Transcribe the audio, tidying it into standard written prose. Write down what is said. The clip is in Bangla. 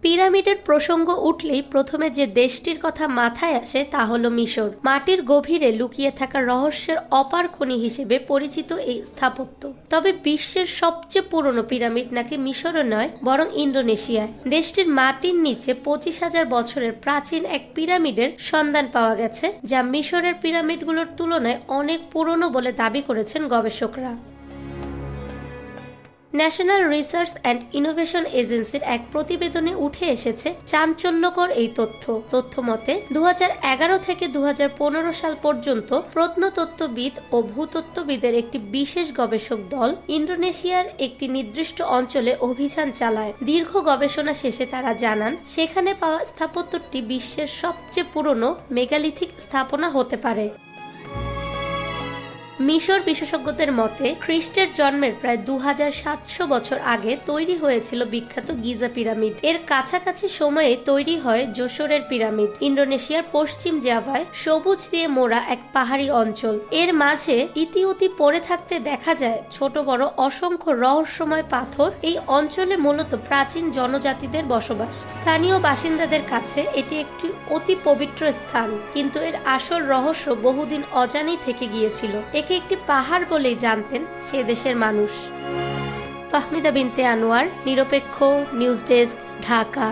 পিরামিডের প্রসঙ্গ উঠলেই প্রথমে যে দেশটির কথা মাথায় আসে তা হলো মিশর। মাটির গভীরে লুকিয়ে থাকা রহস্যের অপার খনি হিসেবে পরিচিত এই স্থাপত্য। তবে বিশ্বের সবচেয়ে পুরনো পিরামিড নাকি মিশরে নয়, বরং ইন্দোনেশিয়ায়। দেশটির মাটির নিচে 25,000 বছরের প্রাচীন এক পিরামিডের সন্ধান পাওয়া গেছে, যা মিশরের পিরামিডগুলোর তুলনায় অনেক পুরনো বলে দাবি করেছেন গবেষকরা। ন্যাশনাল রিসার্চ অ্যান্ড ইনোভেশন এজেন্সির এক প্রতিবেদনে উঠে এসেছে চাঞ্চল্যকর এই তথ্য মতে 2011 থেকে 2015 সাল পর্যন্ত প্রত্নতত্ত্ববিদ ও ভূতত্ত্ববিদের একটি বিশেষ গবেষক দল ইন্দোনেশিয়ার একটি নির্দিষ্ট অঞ্চলে অভিযান চালায়। দীর্ঘ গবেষণা শেষে তারা জানান সেখানে পাওয়া স্থাপত্যটি বিশ্বের সবচেয়ে পুরনো মেগালিথিক স্থাপনা হতে পারে। মিশর বিশেষজ্ঞদের মতে খ্রিস্টের জন্মের প্রায় 2700 বছর আগে তৈরি হয়েছিল বিখ্যাত গিজা পিরামিড। এর কাছাকাছি সময়ে তৈরি হয় যশোরের পিরামিড, ইন্দোনেশিয়ার পশ্চিম জাভায় সবুজ দিয়ে মোড়া এক পাহাড়ি অঞ্চল। এর মাঝে ইতিউতি পড়ে থাকতে দেখা যায় ছোট বড় অসংখ্য রহস্যময় পাথর। এই অঞ্চলে মূলত প্রাচীন জনজাতিদের বসবাস। স্থানীয় বাসিন্দাদের কাছে এটি একটি অতি পবিত্র স্থান, কিন্তু এর আসল রহস্য বহুদিন অজানাই থেকে গিয়েছিল। একে একটি পাহাড় বলেই জানতেন সে দেশের মানুষ। ফাহমিদা বিনতে আনোয়ার, নিরপেক্ষ নিউজ ডেস্ক, ঢাকা।